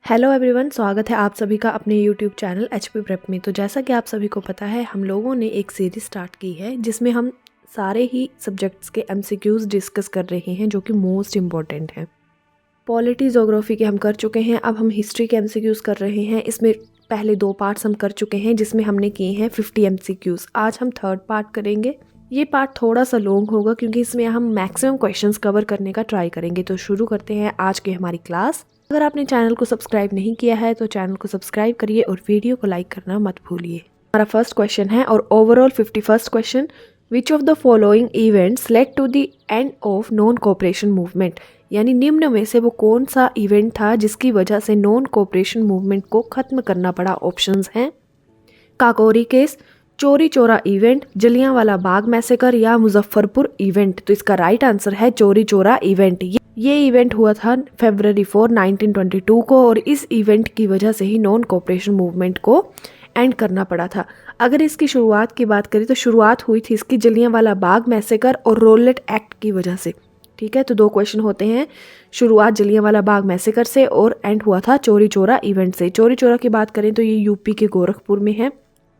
Hello everyone, स्वागत है आप सभी का अपने यूट्यूब चैनल एचपी प्रेप में। तो जैसा कि आप सभी को पता है, हम लोगों ने एक सीरीज स्टार्ट की है जिसमें हम सारे ही सब्जेक्ट्स के एमसीक्यूज़ डिस्कस कर रहे हैं जो कि मोस्ट इम्पॉर्टेंट हैं। पॉलिटी ज्योग्राफी के हम कर चुके हैं, अब हम हिस्ट्री के एमसीक्यूज़ कर रहे हैं। इसमें पहले 2 पार्ट्स हम कर चुके हैं जिसमें हमने किए हैं 50 एमसीक्यूज़। आज हम 3rd पार्ट करेंगे। ये पार्ट थोड़ा सा लॉन्ग होगा क्योंकि इसमें हम मैक्सिमम क्वेश्चंस कवर करने का ट्राई करेंगे। तो शुरू करते हैं आज की हमारी क्लास। अगर आपने चैनल को सब्सक्राइब नहीं किया है तो चैनल को सब्सक्राइब करिए और वीडियो को लाइक करना मत भूलिए। हमारा फर्स्ट क्वेश्चन है और overall 51st question, which of the following events led to the end of non cooperation movement, यानी निम्न में से वो कौन सा इवेंट था जिसकी वजह से नॉन कोऑपरेशन मूवमेंट को खत्म करना पड़ा। ऑप्शंस हैं काकोरी केस, चोरी चोरा इवेंट, जलियांवाला बाग मैसेकर या मुजफ्फरपुर इवेंट। तो इसका राइट आंसर है चोरी चोरा इवेंट। ये इवेंट हुआ था February 4, 1922 को और इस इवेंट की वजह से ही नॉन कोऑपरेशन मूवमेंट को एंड करना पड़ा था। अगर इसकी शुरुआत की बात करें तो शुरुआत हुई थी इसकी जलियांवाला बाग मैसेकर और रोलेट एक्ट की वजह से। ठीक है, तो 2 क्वेश्चन होते हैं, शुरुआत जलियांवाला बाग मैसेकर से और एंड हुआ था चोरी चोरा इवेंट से। चोरी चोरा की बात करें तो ये यूपी के गोरखपुर में है।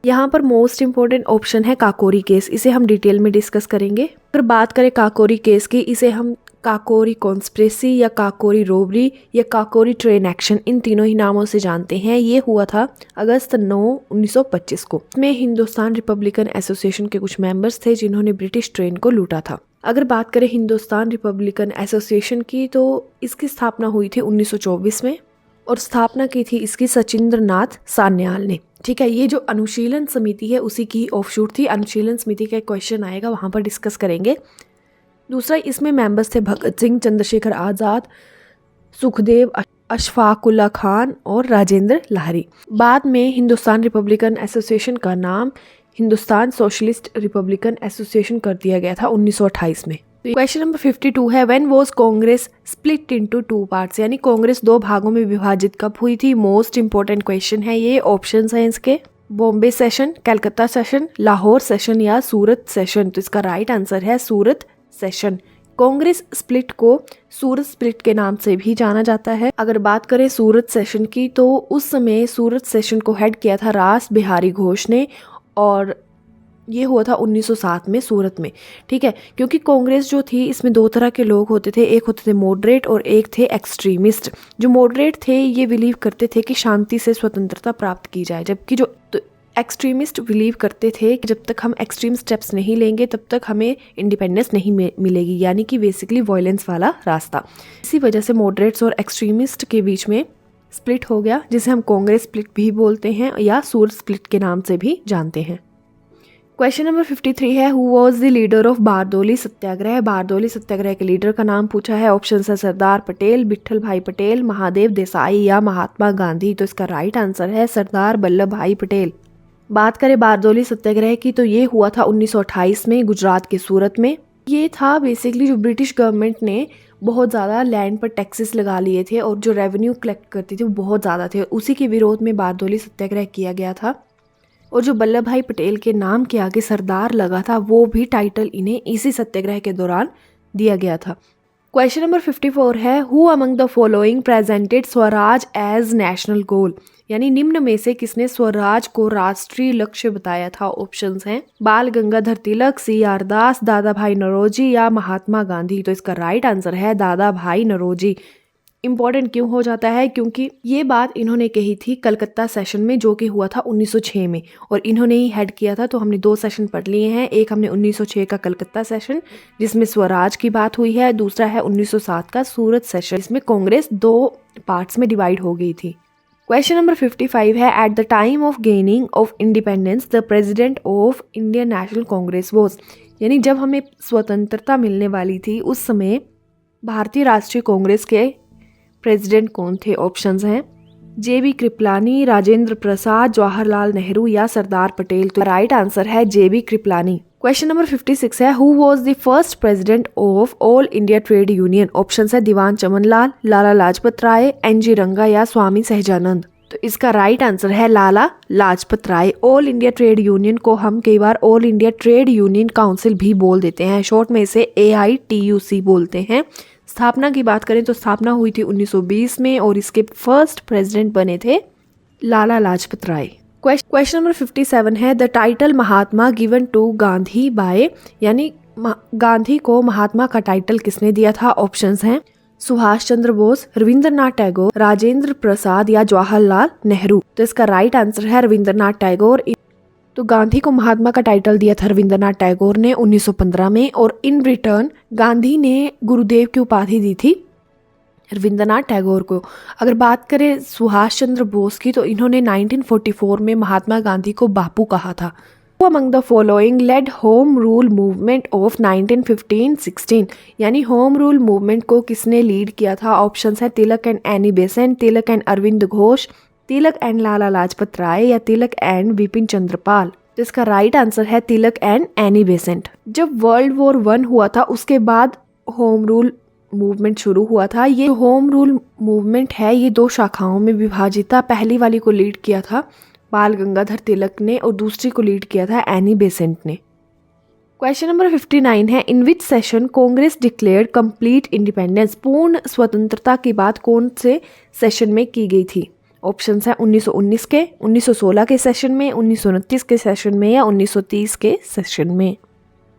यहाँ पर मोस्ट इंपॉर्टेंट ऑप्शन है काकोरी केस, इसे हम डिटेल में डिस्कस करेंगे। अगर बात करें काकोरी केस की, इसे हम काकोरी कॉन्स्पिरेसी या काकोरी रोबरी या काकोरी ट्रेन एक्शन, इन तीनों ही नामों से जानते हैं। ये हुआ था अगस्त 9, 1925 को। इसमें हिंदुस्तान रिपब्लिकन एसोसिएशन के कुछ मेंबर्स थे जिन्होंने ब्रिटिश ट्रेन को लूटा था। अगर बात करें हिंदुस्तान रिपब्लिकन एसोसिएशन की, तो इसकी स्थापना हुई थी 1924 में और स्थापना की थी इसकी सचिंद्र नाथ सान्याल ने। ठीक है, ये जो अनुशीलन समिति है उसी की ऑफशूट थी। अनुशीलन समिति का क्वेश्चन आएगा, वहां पर डिस्कस करेंगे। दूसरा, इसमें मेंबर्स थे भगत सिंह, चंद्रशेखर आज़ाद, सुखदेव, अशफाकुल्ला खान और राजेंद्र लाहिरी। बाद में हिंदुस्तान रिपब्लिकन एसोसिएशन का नाम हिंदुस्तान सोशलिस्ट रिपब्लिकन एसोसिएशन कर दिया गया था 1928 में। क्वेश्चन नंबर 52 है, when was Congress split into 2 parts, यानी कांग्रेस 2 भागों में विभाजित कब हुई थी। मोस्ट इंपॉर्टेंट क्वेश्चन है ये। ऑप्शंस हैं इसके Bombay session, Calcutta session, Lahore session या सूरत सेशन। तो इसका राइट आंसर है सूरत सेशन। कांग्रेस स्प्लिट को सूरत स्प्लिट के नाम से भी जाना जाता है। अगर बात करें सूरत सेशन की, तो उस समय सूरत सेशन को हेड किया था रास बिहारी घोष ने और ये हुआ था 1907 में सूरत में। ठीक है, क्योंकि कांग्रेस जो थी इसमें 2 तरह के लोग होते थे, एक होते थे मॉडरेट और एक थे एक्सट्रीमिस्ट। जो मॉडरेट थे ये बिलीव करते थे कि शांति से स्वतंत्रता प्राप्त की जाए, जबकि जो एक्सट्रीमिस्ट बिलीव करते थे कि जब तक हम एक्सट्रीम स्टेप्स नहीं लेंगे तब तक हमें इंडिपेंडेंस नहीं मिलेगी, यानी कि बेसिकली वायलेंस वाला रास्ता। इसी वजह से मॉडरेट्स और एक्सट्रीमिस्ट के बीच में स्प्लिट हो गया, जिसे हम कांग्रेस स्प्लिट भी बोलते हैं या सूरत स्प्लिट के नाम से भी जानते हैं। क्वेश्चन नंबर 53 है, who was the leader of Bardoli Satyagraha. Bardoli Satyagraha के लीडर का नाम पूछा है। ऑप्शन है सरदार पटेल, विट्ठल भाई पटेल, महादेव देसाई या महात्मा गांधी। तो इसका राइट आंसर है सरदार वल्लभ भाई पटेल। बात करें बारदोली सत्याग्रह की, तो ये हुआ था 1928 में गुजरात के सूरत में। ये था बेसिकली जो ब्रिटिश गवर्नमेंट ने बहुत ज़्यादा लैंड पर टैक्सेस लगा लिए थे और जो रेवेन्यू कलेक्ट करती थी वो बहुत ज़्यादा थे। उसी के विरोध में बारदोली सत्याग्रह किया गया था और जो वल्लभ भाई पटेल के नाम के आगे सरदार लगा था वो भी टाइटल इन्हें इसी सत्याग्रह के दौरान दिया गया था। क्वेश्चन नंबर 54 है, who among the following presented Swaraj as national goal, यानी निम्न में से किसने स्वराज को राष्ट्रीय लक्ष्य बताया था। ऑप्शंस हैं बाल गंगाधर तिलक, CR दास, दादा भाई नौरोजी या महात्मा गांधी। तो इसका राइट आंसर है दादा भाई नौरोजी। इम्पॉर्टेंट क्यों हो जाता है, क्योंकि ये बात इन्होंने कही थी कलकत्ता सेशन में जो कि हुआ था 1906 में और इन्होंने ही हेड किया था। तो हमने 2 सेशन पढ़ लिए हैं, एक हमने 1906 का कलकत्ता सेशन जिसमें स्वराज की बात हुई है, दूसरा है 1907 का सूरत सेशन जिसमें कांग्रेस 2 पार्ट्स में डिवाइड हो गई थी। क्वेश्चन नंबर 55 है, at the time of gaining of independence the president of Indian national Congress was, यानी जब हमें स्वतंत्रता मिलने वाली थी उस समय भारतीय राष्ट्रीय कांग्रेस के प्रेसिडेंट कौन थे। ऑप्शंस हैं JB कृपलानी, राजेंद्र प्रसाद, जवाहरलाल नेहरू या सरदार पटेल। तो राइट आंसर है JB कृपलानी। क्वेश्चन नंबर 56 है, who was the first president of all India trade union. Options है दीवान चमनलाल, लाला लाजपत राय, NG रंगा या स्वामी सहजानंद। तो इसका राइट आंसर है Lala Lajpat Rai. All India trade union को हम कई बार all India trade union council भी बोल देते हैं, शॉर्ट में इसे AITUC बोलते हैं। स्थापना की बात करें तो स्थापना हुई थी 1920 में और इसके फर्स्ट प्रेसिडेंट बने थे लाला लाजपत राय। क्वेश्चन नंबर 57 है, the title Mahatma given to Gandhi by, यानी गांधी को महात्मा का टाइटल किसने दिया था? ऑप्शंस हैं सुभाष चंद्र बोस, रविंद्रनाथ टैगोर, राजेंद्र प्रसाद या जवाहरलाल नेहरू। तो इसका राइट आंसर है रविंद्रनाथ टैगोर। तो गांधी को महात्मा का टाइटल दिया था रविंद्रनाथ टैगोर ने 1915 में, और इन रिटर्न गांधी ने गुरुदेव की उपाधि दी थी रविंद्रनाथ टैगोर को। अगर बात करें सुभाष चंद्र बोस की, तो इन्होंने 1944 में महात्मा गांधी को बापू कहा था। Among the following led home rule movement ऑफ 1915-16, यानी होम रूल मूवमेंट को किसने लीड किया था? ऑप्शंस है Tilak and Annie Besant, Tilak and Aurobindo Ghosh, Tilak and Lala Lajpat Rai या तिलक एंड विपिन चंद्रपाल। तो इसका राइट आंसर है तिलक एंड एनी बेसेंट। जब वर्ल्ड वॉर 1 हुआ था उसके बाद होम रूल मूवमेंट शुरू हुआ था। ये होम रूल मूवमेंट है ये 2 शाखाओं में विभाजित था। पहली वाली को लीड किया था बाल गंगाधर तिलक ने और दूसरी को लीड किया था एनी बेसेंट ने। क्वेश्चन नंबर 59 है, in which session Congress declared complete independence, पूर्ण स्वतंत्रता की बात कौन से सेशन में की गई थी? ऑप्शंस है 1919 के, 1916 के सेशन में, 1929 के सेशन में या 1930 के सेशन में।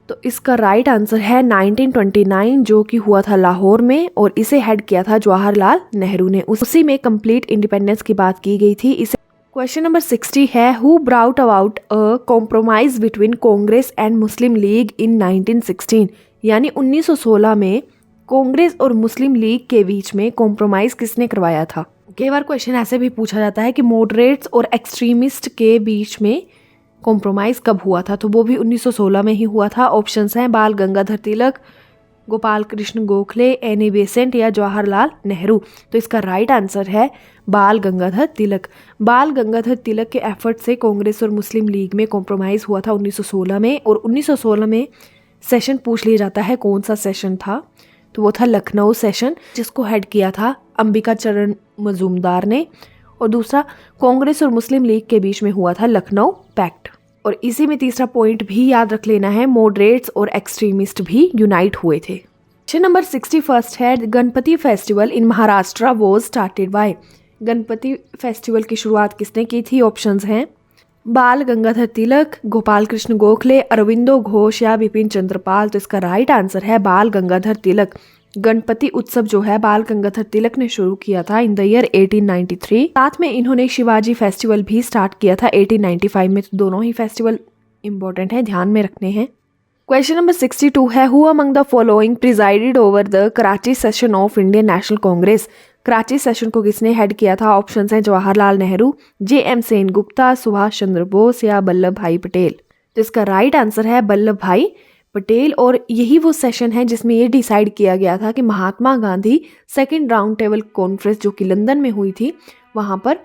तो इसका राइट आंसर है 1929, जो कि हुआ था लाहौर में और इसे हेड किया था जवाहरलाल नेहरू ने। उसी में कंप्लीट इंडिपेंडेंस की बात की गई थी। इसे क्वेश्चन नंबर 60 है, who brought about a compromise between Congress and Muslim League in 1916, यानी 1916 में कांग्रेस और मुस्लिम लीग के बीच में कॉम्प्रोमाइज किसने करवाया था? कई बार क्वेश्चन ऐसे भी पूछा जाता है कि मॉडरेट्स और एक्सट्रीमिस्ट के बीच में कॉम्प्रोमाइज़ कब हुआ था? तो वो भी 1916 में ही हुआ था। ऑप्शंस हैं बाल गंगाधर तिलक, गोपाल कृष्ण गोखले, एनी बेसेंट या जवाहरलाल नेहरू। तो इसका राइट आंसर है बाल गंगाधर तिलक। बाल गंगाधर तिलक के एफर्ट से कांग्रेस और मुस्लिम लीग में कॉम्प्रोमाइज़ हुआ था 1916 में, और 1916 में सेशन पूछ लिया जाता है कौन सा सेशन था, तो वो था लखनऊ सेशन, जिसको हेड किया था अंबिका चरण मजूमदार ने, और दूसरा कांग्रेस और मुस्लिम लीग के बीच में हुआ था लखनऊ पैक्ट। और इसी में तीसरा पॉइंट भी याद रख लेना है, मॉडरेट्स और एक्सट्रीमिस्ट भी यूनाइट हुए थे। क्वेश्चन नंबर 61 है, Ganpati festival in Maharashtra was started by, Ganpati festival की शुरुआत किसने की थी? ऑप्शंस हैं बाल गंगाधर तिलक, गोपाल कृष्ण गोखले, अरविंदो घोष या विपिन चंद्रपाल। तो इसका राइट आंसर है बाल गंगाधर तिलक। गणपति उत्सव जो है बाल गंगाधर तिलक ने शुरू किया था इन द ईयर 1893। साथ में इन्होंने शिवाजी फेस्टिवल भी स्टार्ट किया था 1895 में। तो दोनों ही फेस्टिवल इंपॉर्टेंट है, ध्यान में रखने हैं। क्वेश्चन नंबर 62 है, who among the following presided over the Karachi session of Indian national Congress, Karachi session को किसने हेड किया था? ऑप्शंस हैं जवाहरलाल नेहरू, जे.एम. सेनगुप्ता, सुभाष चंद्र बोस या वल्लभ भाई पटेल। तो इसका राइट आंसर है वल्लभ भाई पटेल। और यही वो सेशन है जिसमें ये डिसाइड किया गया था कि Mahatma Gandhi second round table conference जो कि लंदन में हुई थी वहां पर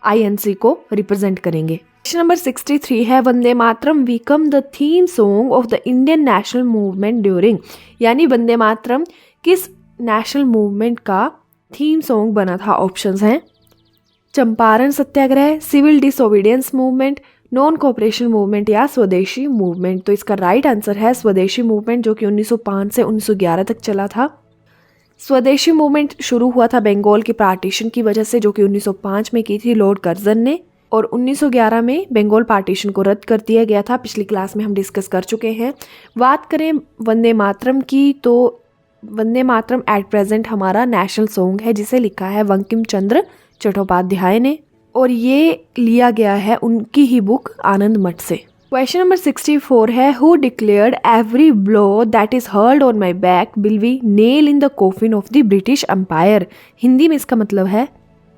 आईएनसी को रिप्रेजेंट करेंगे। क्वेश्चन नंबर 63 है, Vande Mataram become the theme song of the Indian national movement during, यानी वंदे मातरम किस नेशनल मूवमेंट का थीम सॉन्ग बना था? ऑप्शंस हैं Champaran Satyagraha, civil disobedience movement, non cooperation movement या स्वदेशी मूवमेंट। तो इसका राइट आंसर है स्वदेशी मूवमेंट, जो कि 1905 से 1911 तक चला था। स्वदेशी मूवमेंट शुरू हुआ था बंगाल की पार्टीशन की वजह से, जो कि 1905 में की थी लॉर्ड कर्जन ने, और 1911 में बंगाल पार्टीशन को रद्द कर दिया गया था। पिछली क्लास में हम डिस्कस कर चुके हैं। बात करें वंदे मातरम की, तो वंदे मातरम एट प्रेजेंट हमारा नेशनल सॉन्ग है, जिसे लिखा है बंकिम चंद्र चट्टोपाध्याय ने, और ये लिया गया है उनकी ही बुक आनंद मठ से। क्वेश्चन नंबर 64 है, who declared every blow that is hurled on my back will be nail in the coffin of the British empire. Hindi में इसका मतलब है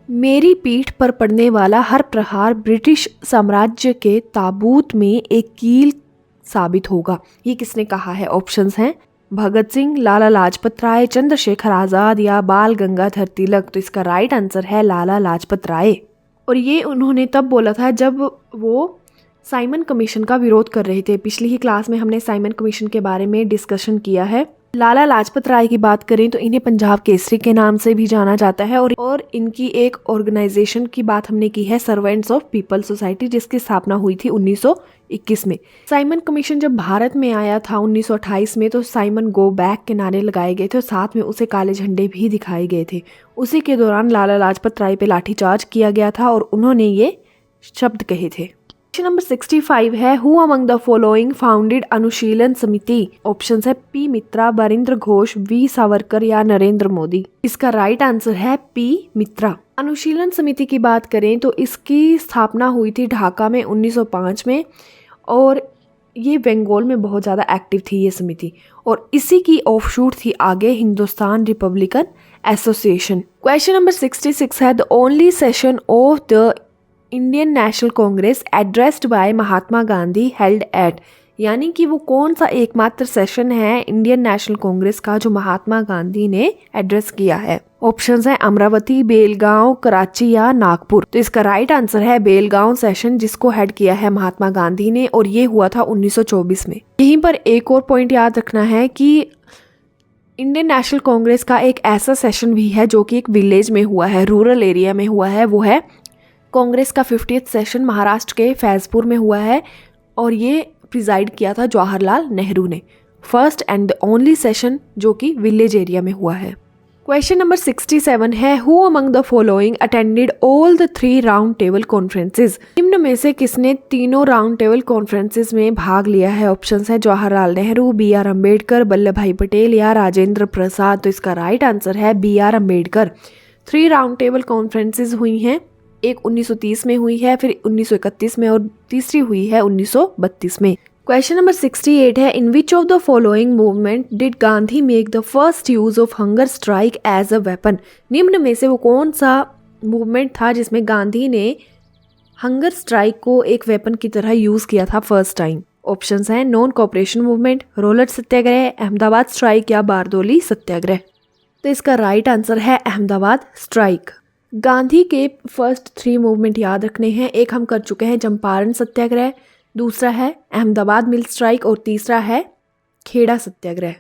मेरी पीठ पर पड़ने वाला हर प्रहार ब्रिटिश साम्राज्य के ताबूत में एक कील साबित होगा। ये किसने कहा है? ऑप्शंस हैं भगत सिंह, लाला लाजपत राय, चंद्रशेखर आजाद या बाल गंगाधर तिलक। तो इसका राइट आंसर है लाला लाजपत राय। और ये उन्होंने तब बोला था जब वो साइमन कमीशन का विरोध कर रहे थे। पिछली ही क्लास में हमने साइमन कमीशन के बारे में डिस्कशन किया है। लाला लाजपत राय की बात करें तो इन्हें पंजाब केसरी के नाम से भी जाना जाता है और इनकी एक ऑर्गेनाइजेशन की बात हमने की है, सर्वेंट्स ऑफ पीपल सोसाइटी, जिसकी स्थापना हुई थी 1921 में। साइमन कमीशन जब भारत में आया था 1928 में, तो साइमन गो बैक के नारे लगाए गए थे और साथ में उसे काले झंडे भी दिखाए गए थे। उसी के दौरान लाला लाजपत राय पे लाठीचार्ज किया गया था और उन्होंने ये शब्द कहे थे। क्वेश्चन नंबर 65 है, who among the following founded Anushilan Samiti? Options है पी मित्रा, बरिंद्र घोष, वी सावरकर या नरेंद्र मोदी। इसका राइट आंसर है पी मित्रा। अनुशीलन समिति की बात करें तो इसकी स्थापना हुई थी ढाका में 1905 में और ये बंगाल में बहुत ज़्यादा एक्टिव थी ये समिति, और इसी की ऑफशूट थी आगे Hindustan Republican association. Question number 66 है, the only session of the Indian national Congress addressed by Mahatma Gandhi held at, यानी कि वो कौन सा एकमात्र सेशन है इंडियन नेशनल कांग्रेस का जो महात्मा गांधी ने एड्रेस किया है? ऑप्शंस हैं अमरावती, बेलगांव, कराची या नागपुर। तो इसका राइट आंसर है बेलगांव सेशन, जिसको हेड किया है महात्मा गांधी ने, और ये हुआ था 1924 में। यहीं पर एक और पॉइंट याद रखना है कि इंडियन नेशनल कांग्रेस का एक ऐसा सेशन भी है जो कि एक विलेज में हुआ है, रूरल एरिया में हुआ है, वो है कांग्रेस का 50th सेशन महाराष्ट्र के फैजपुर में हुआ है और ये प्रिजाइड किया था जवाहरलाल नेहरू ने। First and the only session जो कि विलेज एरिया में हुआ है। क्वेश्चन नंबर 67 है, who among the following attended all the 3 round table conferences? निम्न में से किसने तीनों राउंड टेबल कॉन्फ्रेंसेज में भाग लिया है? ऑप्शंस है जवाहरलाल नेहरू, BR अम्बेडकर, वल्लभ भाई पटेल या राजेंद्र प्रसाद। तो इसका राइट आंसर है BR Ambedkar. 3 round table conferences हुई हैं, एक 1930 में हुई है, फिर 1931 में और तीसरी हुई है 1932 में। क्वेश्चन नंबर 68 है, in which of the following movement did Gandhi make the first use of hunger strike as a weapon? निम्न में से वो कौन सा मूवमेंट था जिसमें गांधी ने हंगर स्ट्राइक को एक वेपन की तरह यूज किया था फर्स्ट टाइम? ऑप्शंस हैं नॉन कोऑपरेशन मूवमेंट, रोलर सत्याग्रह, अहमदाबाद स्ट्राइक या बारदोली सत्याग्रह। तो इसका राइट आंसर है अहमदाबाद स्ट्राइक। गांधी के फर्स्ट 3 मूवमेंट याद रखने हैं। एक हम कर चुके हैं चंपारण सत्याग्रह, दूसरा है अहमदाबाद मिल स्ट्राइक और तीसरा है खेड़ा सत्याग्रह।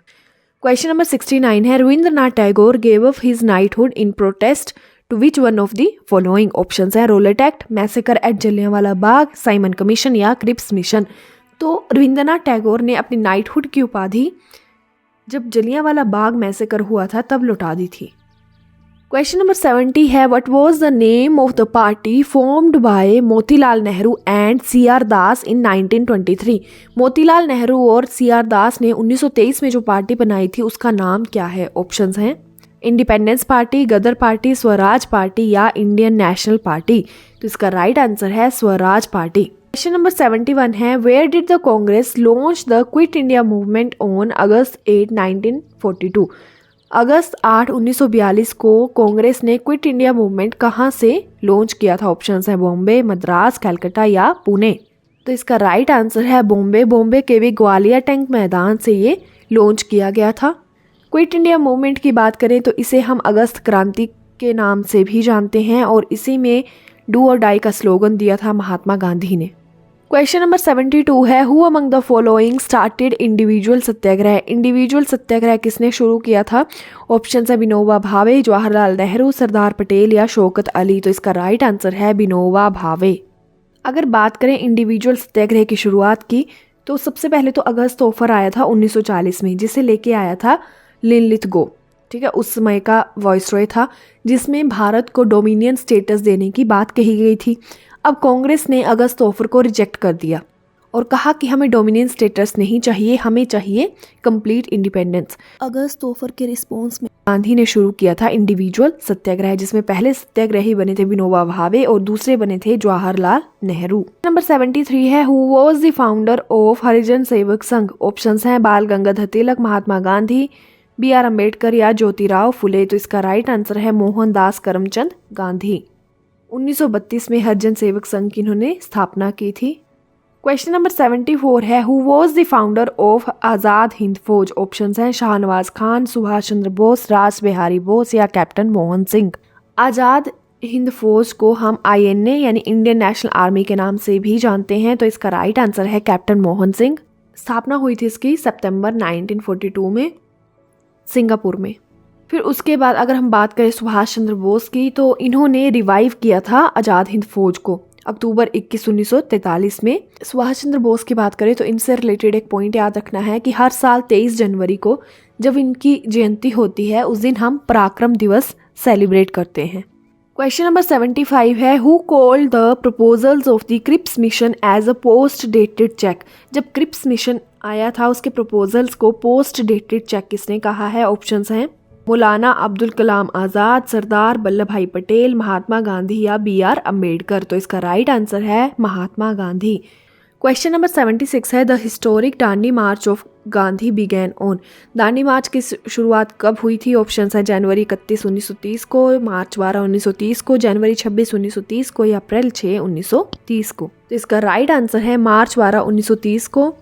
क्वेश्चन नंबर 69 है, Rabindranath Tagore gave up his knighthood in protest to which one of the following? Options है Rowlatt act, massacre at Jallianwala Bagh, Simon commission या क्रिप्स मिशन। तो रविंद्रनाथ टैगोर ने अपनी नाइटहुड की उपाधि जब जलियांवाला बाग मैसेकर हुआ था तब लौटा दी थी। क्वेश्चन नंबर 70 है, what was the name of the party formed by Motilal Nehru and CR दास इन 1923? मोतीलाल नेहरू और CR दास ने 1923 में जो पार्टी बनाई थी उसका नाम क्या है? ऑप्शंस हैं इंडिपेंडेंस पार्टी, गदर पार्टी, स्वराज पार्टी या इंडियन नेशनल पार्टी। तो इसका राइट आंसर है स्वराज पार्टी। क्वेश्चन नंबर 71 है, where did the Congress launch the quit India movement on August 8, 1942? अगस्त 8, 1942 को कांग्रेस ने क्विट इंडिया मूवमेंट कहाँ से लॉन्च किया था? ऑप्शंस है बॉम्बे, मद्रास, कलकत्ता या पुणे। तो इसका राइट आंसर है बॉम्बे। बॉम्बे के भी ग्वालियर टैंक मैदान से ये लॉन्च किया गया था। क्विट इंडिया मूवमेंट की बात करें तो इसे हम अगस्त क्रांति के नाम से भी जानते हैं और इसी में डू और डाई का स्लोगन दिया था महात्मा गांधी ने। क्वेश्चन नंबर 72 है, who among the following started individual Satyagraha? Individual Satyagraha किसने शुरू किया था? ऑप्शन है विनोबा भावे, जवाहरलाल नेहरू, सरदार पटेल या शौकत अली। तो इसका राइट आंसर है विनोबा भावे। अगर बात करें इंडिविजुअल सत्याग्रह की शुरुआत की तो सबसे पहले तो अगस्त ऑफर आया था 1940 में, जिसे लेके आया था लिनलिथगो, ठीक है, उस समय का वॉइसरॉय था, जिसमें भारत को डोमिनियन स्टेटस देने की बात कही गई थी। अब कांग्रेस ने अगस्त ऑफर को रिजेक्ट कर दिया और कहा कि हमें डोमिनियन स्टेटस नहीं चाहिए, हमें चाहिए कंप्लीट इंडिपेंडेंस। अगस्त ऑफर के रिस्पॉन्स में गांधी ने शुरू किया था इंडिविजुअल सत्याग्रह, जिसमें पहले सत्याग्रही बने थे विनोबा भावे और दूसरे बने थे जवाहरलाल नेहरू। नंबर 73 है, who was the founder of Harijan Sevak Sangh? Options हैं बाल गंगाधर तिलक, महात्मा गांधी, BR अम्बेडकर या ज्योतिराव फुले। तो इसका राइट आंसर है मोहनदास करमचंद गांधी। 1932 में हरिजन सेवक संघ की इन्होंने स्थापना की थी। क्वेश्चन नंबर 74 है, who was the founder of Azad Hind Fauj? Options हैं शाहनवाज खान, सुभाष चंद्र बोस, राज बिहारी बोस या कैप्टन मोहन सिंह। आज़ाद हिंद फौज को हम INA यानी इंडियन नेशनल आर्मी के नाम से भी जानते हैं। तो इसका राइट आंसर है कैप्टन मोहन सिंह। स्थापना हुई थी इसकी सितंबर 1942 में। सिंगापुर में। फिर उसके बाद अगर हम बात करें सुभाष चंद्र बोस की, तो इन्होंने रिवाइव किया था आज़ाद हिंद फौज को अक्टूबर 21, 1943 में। सुभाष चंद्र बोस की बात करें तो इनसे रिलेटेड एक पॉइंट याद रखना है कि हर साल 23 जनवरी को जब इनकी जयंती होती है उस दिन हम पराक्रम दिवस सेलिब्रेट करते हैं। क्वेश्चन नंबर 75 है, who called the proposals of the Cripps mission as a post dated cheque. जब क्रिप्स मिशन आया था उसके प्रपोजल्स को पोस्ट डेटेड चेक किसने कहा है? ऑप्शंस हैं मौलाना अब्दुल कलाम आज़ाद, सरदार वल्लभ भाई पटेल, महात्मा गांधी या BR अम्बेडकर। तो इसका राइट आंसर है महात्मा गांधी। क्वेश्चन नंबर 76 है, the historic Dandi march of Gandhi began on. Dandi march की शुरुआत कब हुई थी? ऑप्शंस हैं जनवरी 31, 1930 को, मार्च 12, 1930 को, जनवरी 26, 1930 को या अप्रैल 6, 1930 को। तो इसका राइट आंसर है मार्च 12, 1930 को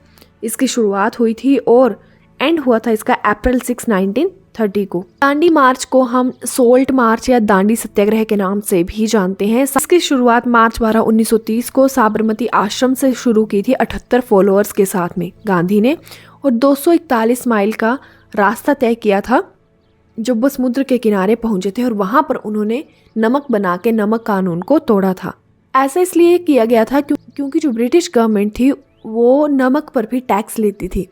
इसकी शुरुआत हुई थी और एंड हुआ था इसका अप्रैल 6, 1930 को। दांडी मार्च को हम सोल्ट मार्च या दांडी सत्याग्रह के नाम से भी जानते हैं। इसकी शुरुआत मार्च 12, 1930 को साबरमती आश्रम से शुरू की थी 78 फॉलोअर्स के साथ में गांधी ने, और 241 माइल का रास्ता तय किया था जब वो समुद्र के किनारे पहुंचे थे और वहां पर उन्होंने नमक बना के नमक कानून को तोड़ा था। ऐसा इसलिए किया गया था क्योंकि जो ब्रिटिश गवर्नमेंट थी वो नमक पर भी टैक्स लेती थी।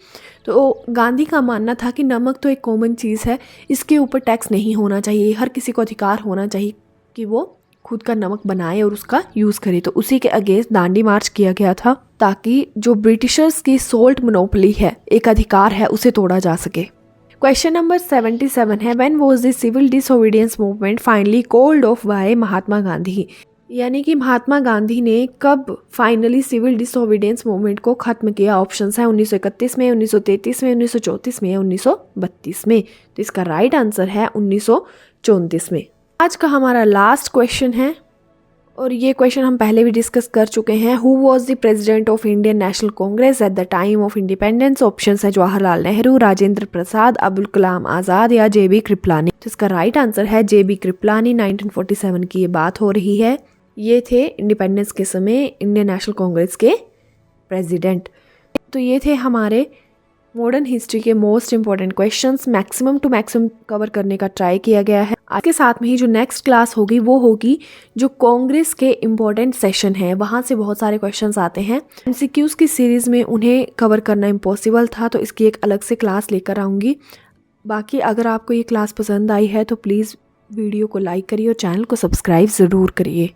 तो गांधी का मानना था कि नमक तो एक कॉमन चीज़ है, इसके ऊपर टैक्स नहीं होना चाहिए, हर किसी को अधिकार होना चाहिए कि वो खुद का नमक बनाए और उसका यूज़ करे। तो उसी के अगेंस्ट दांडी मार्च किया गया था ताकि जो ब्रिटिशर्स की सोल्ट मोनोपोली है, एक अधिकार है, उसे तोड़ा जा सके। क्वेश्चन नंबर 77 है, when was the civil disobedience movement finally called off by Mahatma Gandhi. यानी कि महात्मा गांधी ने कब फाइनली सिविल डिसओबीडियंस मूवमेंट को खत्म किया? ऑप्शंस हैं 1931 में, 1933 में, 1934 में या 1932 में। तो इसका राइट आंसर है 1934 में। आज का हमारा लास्ट क्वेश्चन है और ये क्वेश्चन हम पहले भी डिस्कस कर चुके हैं। Who was the president of Indian national Congress at the time of independence? Options है जवाहरलाल नेहरू, राजेंद्र प्रसाद, अब्दुल कलाम आज़ाद या JB कृपलानी। तो इसका राइट आंसर है JB कृपलानी। 1947 की ये बात हो रही है। ये थे इंडिपेंडेंस के समय इंडियन नेशनल कांग्रेस के प्रेसिडेंट। तो ये थे हमारे मॉडर्न हिस्ट्री के most important questions. Maximum to maximum cover करने का ट्राई किया गया है। आज के साथ में ही जो नेक्स्ट क्लास होगी वो होगी जो कांग्रेस के इंपॉर्टेंट सेशन है, वहाँ से बहुत सारे क्वेश्चंस आते हैं। MCQs की सीरीज़ में उन्हें कवर करना इम्पॉसिबल था, तो इसकी एक अलग से क्लास लेकर आऊँगी। बाकी अगर आपको ये क्लास पसंद आई है तो प्लीज़ वीडियो को लाइक करिए और चैनल को सब्सक्राइब ज़रूर करिए।